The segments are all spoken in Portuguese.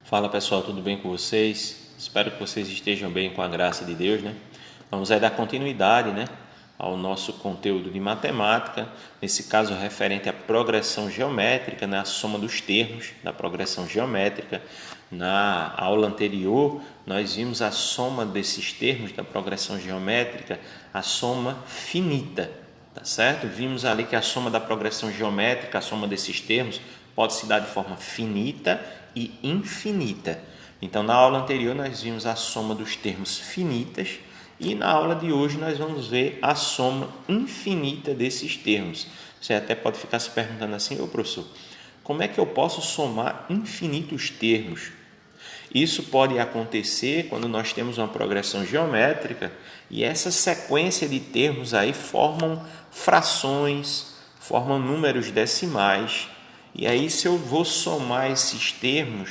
Fala pessoal, tudo bem com vocês? Espero que vocês estejam bem com a graça de Deus, né? Vamos aí dar continuidade, né, ao nosso conteúdo de matemática, nesse caso referente à progressão geométrica, né, a soma dos termos da progressão geométrica. Na aula anterior, nós vimos a soma desses termos da progressão geométrica, a soma finita, tá certo? Vimos ali que a soma da progressão geométrica, a soma desses termos, pode se dar de forma finita e infinita. Então, na aula anterior, nós vimos a soma dos termos finitas e na aula de hoje nós vamos ver a soma infinita desses termos. Você até pode ficar se perguntando assim: ô professor, como é que eu posso somar infinitos termos? Isso pode acontecer quando nós temos uma progressão geométrica e essa sequência de termos aí formam frações, formam números decimais. E aí, se eu vou somar esses termos,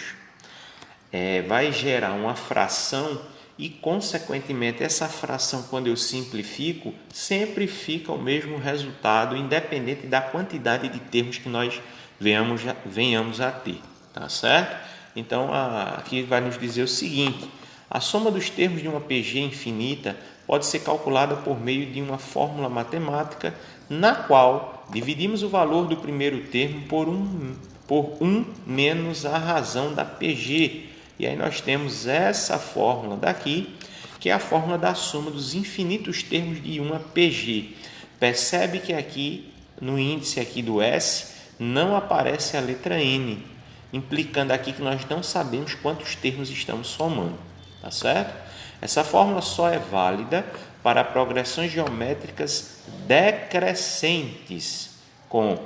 vai gerar uma fração e, consequentemente, essa fração, quando eu simplifico, sempre fica o mesmo resultado, independente da quantidade de termos que nós venhamos a ter, tá certo? Então, aqui vai nos dizer o seguinte: a soma dos termos de uma PG infinita pode ser calculada por meio de uma fórmula matemática na qual dividimos o valor do primeiro termo por 1 menos a razão da PG. E aí nós temos essa fórmula daqui, que é a fórmula da soma dos infinitos termos de uma PG. Percebe que aqui, no índice aqui do S, não aparece a letra N, implicando aqui que nós não sabemos quantos termos estamos somando, tá certo? Essa fórmula só é válida para progressões geométricas decrescentes, com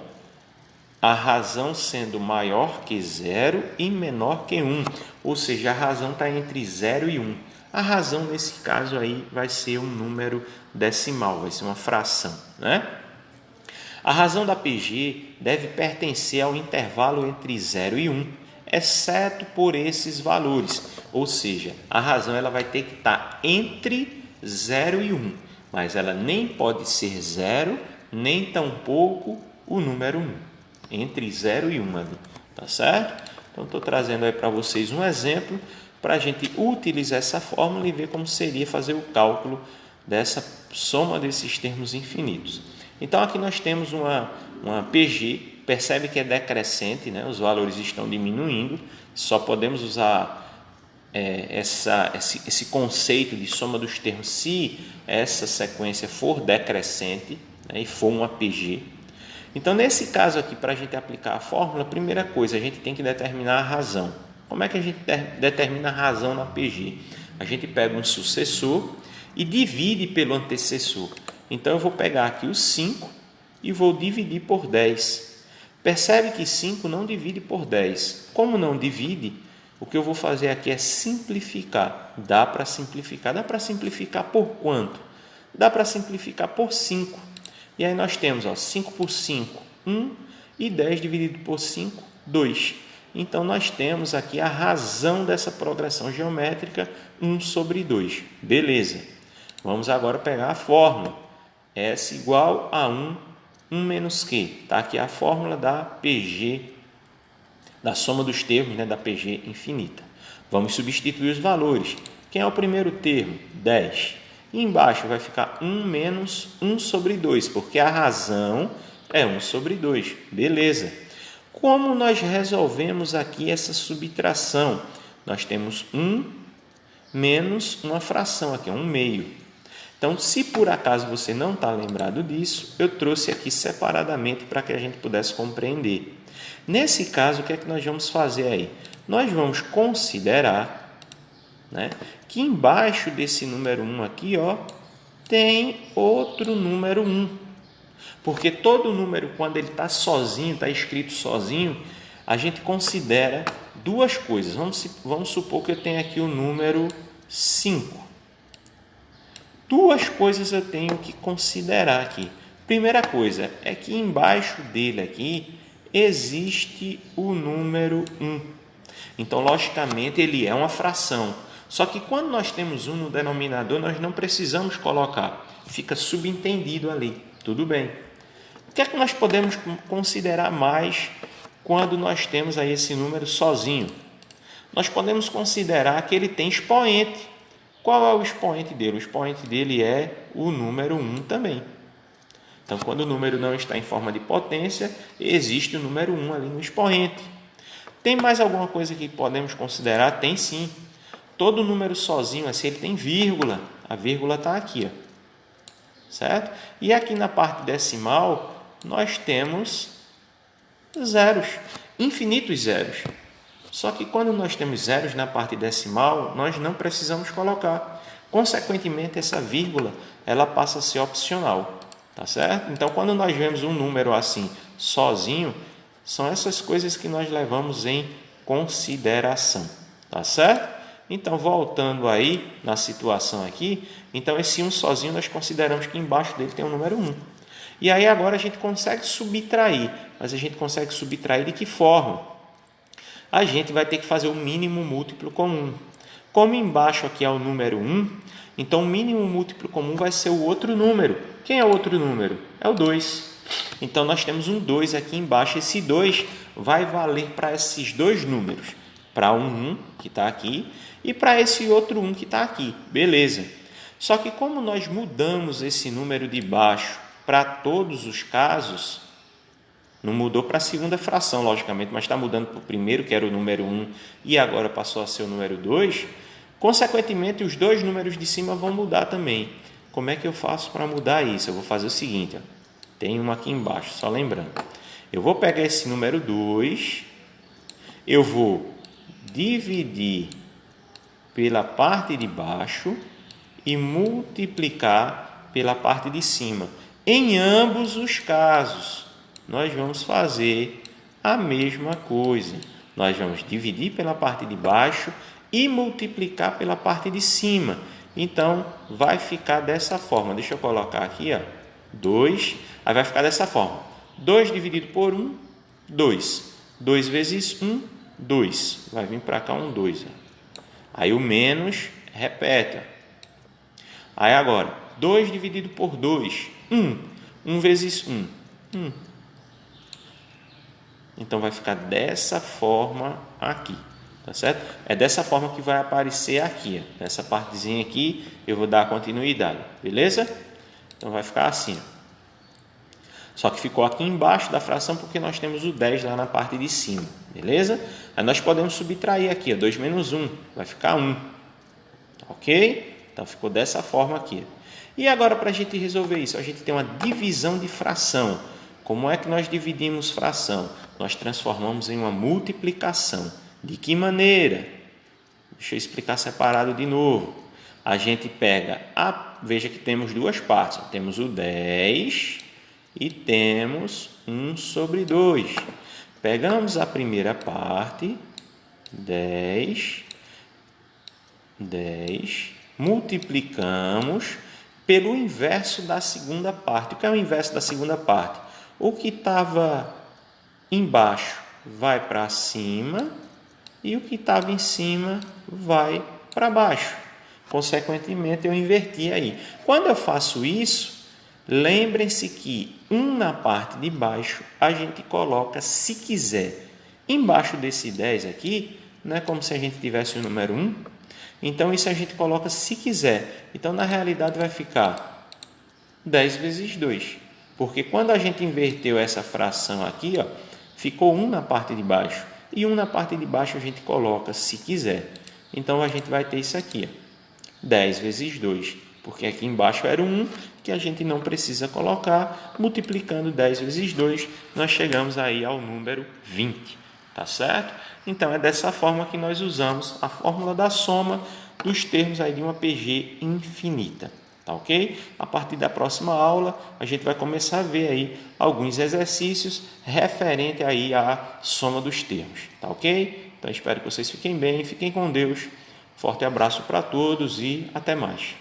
a razão sendo maior que 0 e menor que 1, ou seja, a razão está entre 0 e 1. A razão, nesse caso aí, vai ser um número decimal, vai ser uma fração, né? A razão da PG deve pertencer ao intervalo entre 0 e 1, exceto por esses valores, ou seja, a razão ela vai ter que estar entre 0 e 1, mas ela nem pode ser 0, nem tampouco o número 1. Entre 0 e 1 ali, tá certo? Então, estou trazendo aí para vocês um exemplo para a gente utilizar essa fórmula e ver como seria fazer o cálculo dessa soma desses termos infinitos. Então, aqui nós temos uma PG, percebe que é decrescente, né? Os valores estão diminuindo, só podemos usar esse conceito de soma dos termos se essa sequência for decrescente, né, e for uma PG. Então, nesse caso aqui, para a gente aplicar a fórmula, a primeira coisa, a gente tem que determinar a razão. Como é que a gente determina a razão na PG? A gente pega um sucessor e divide pelo antecessor. Então, eu vou pegar aqui o 5 e vou dividir por 10. Percebe que 5 não divide por 10. Como não divide, o que eu vou fazer aqui é simplificar. Dá para simplificar. Dá para simplificar por quanto? Dá para simplificar por 5. E aí nós temos 5 por 5, 1, e 10 dividido por 5, 2. Então, nós temos aqui a razão dessa progressão geométrica, 1 sobre 2. Beleza. Vamos agora pegar a fórmula. S igual a 1 menos Q. Está aqui a fórmula da PG, da soma dos termos, né, da PG infinita. Vamos substituir os valores. Quem é o primeiro termo? 10. E embaixo vai ficar 1 menos 1 sobre 2, porque a razão é 1 sobre 2. Beleza. Como nós resolvemos aqui essa subtração? Nós temos 1 menos uma fração aqui, 1 meio. Então, se por acaso você não está lembrado disso, eu trouxe aqui separadamente para que a gente pudesse compreender. Nesse caso, o que é que nós vamos fazer aí? Nós vamos considerar, né, que embaixo desse número 1 aqui, tem outro número 1. Porque todo número, quando ele está sozinho, está escrito sozinho, a gente considera duas coisas. Vamos supor que eu tenho aqui o número 5. Duas coisas eu tenho que considerar aqui. Primeira coisa é que embaixo dele aqui existe o número 1. Então, logicamente, ele é uma fração. Só que quando nós temos 1 no denominador, nós não precisamos colocar. Fica subentendido ali. Tudo bem. O que é que nós podemos considerar mais quando nós temos aí esse número sozinho? nós podemos considerar que ele tem expoente. Qual é o expoente dele? O expoente dele é o número 1 também. Então, quando o número não está em forma de potência, existe o número 1 ali no expoente. Tem mais alguma coisa que podemos considerar? Tem sim. Todo número sozinho, assim, ele tem vírgula. A vírgula está aqui, ó. Certo? E aqui na parte decimal, nós temos zeros, infinitos zeros. Só que quando nós temos zeros na parte decimal, nós não precisamos colocar. Consequentemente, essa vírgula, ela passa a ser opcional. Tá certo? Então, quando nós vemos um número assim, sozinho, são essas coisas que nós levamos em consideração. Tá certo? Então, voltando aí na situação aqui, então esse 1 sozinho nós consideramos que embaixo dele tem o número 1. E aí agora a gente consegue subtrair, mas a gente consegue subtrair de que forma? A gente vai ter que fazer o mínimo múltiplo comum. Como embaixo aqui é o número 1, então o mínimo múltiplo comum vai ser o outro número. Quem é o outro número? É o 2. Então nós temos um 2 aqui embaixo. Esse 2 vai valer para esses dois números. Para um 1 que está aqui e para esse outro 1 que está aqui. Beleza. Só que como nós mudamos esse número de baixo para todos os casos, não mudou para a segunda fração, logicamente, mas está mudando para o primeiro, que era o número 1, e agora passou a ser o número 2, consequentemente, os dois números de cima vão mudar também. Como é que eu faço para mudar isso? Eu vou fazer o seguinte, ó. Tem uma aqui embaixo, só lembrando. Eu vou pegar esse número 2, eu vou dividir pela parte de baixo e multiplicar pela parte de cima. Em ambos os casos, nós vamos fazer a mesma coisa. Nós vamos dividir pela parte de baixo e multiplicar pela parte de cima. Então, vai ficar dessa forma. Deixa eu colocar aqui, ó, 2. Aí vai ficar dessa forma. 2 dividido por 1, 2. 2 vezes 1, 2. Vai vir para cá um 2. Aí o menos, repete. Aí agora, 2 dividido por 2, 1. 1 vezes 1, 1. Então, vai ficar dessa forma aqui, tá certo? É dessa forma que vai aparecer aqui, ó. Essa partezinha aqui, eu vou dar continuidade, beleza? Então, vai ficar assim, ó. Só que ficou aqui embaixo da fração porque nós temos o 10 lá na parte de cima, beleza? Aí nós podemos subtrair aqui, ó, 2 menos 1, vai ficar 1, ok? Então, ficou dessa forma aqui. E agora, para a gente resolver isso, a gente tem uma divisão de fração. Como é que nós dividimos fração? Nós transformamos em uma multiplicação. De que maneira? Deixa eu explicar separado de novo. A gente pega, veja que temos duas partes. Temos o 10 e temos 1 sobre 2. Pegamos a primeira parte, 10, multiplicamos pelo inverso da segunda parte. O que é o inverso da segunda parte? O que estava embaixo vai para cima e o que estava em cima vai para baixo. Consequentemente, eu inverti aí. Quando eu faço isso, lembrem-se que 1 na parte de baixo a gente coloca se quiser. Embaixo desse 10 aqui, não é como se a gente tivesse o número 1. Então, isso a gente coloca se quiser. Então, na realidade, vai ficar 10 vezes 2. Porque quando a gente inverteu essa fração aqui, ó, ficou 1 na parte de baixo. E 1 na parte de baixo a gente coloca se quiser. Então, a gente vai ter isso aqui, ó, 10 vezes 2. Porque aqui embaixo era 1, que a gente não precisa colocar. Multiplicando 10 vezes 2, nós chegamos aí ao número 20. Tá certo? Então, é dessa forma que nós usamos a fórmula da soma dos termos aí de uma PG infinita. Tá ok? A partir da próxima aula, a gente vai começar a ver aí alguns exercícios referente aí à soma dos termos. Tá ok? Então, espero que vocês fiquem bem, fiquem com Deus. Forte abraço para todos e até mais.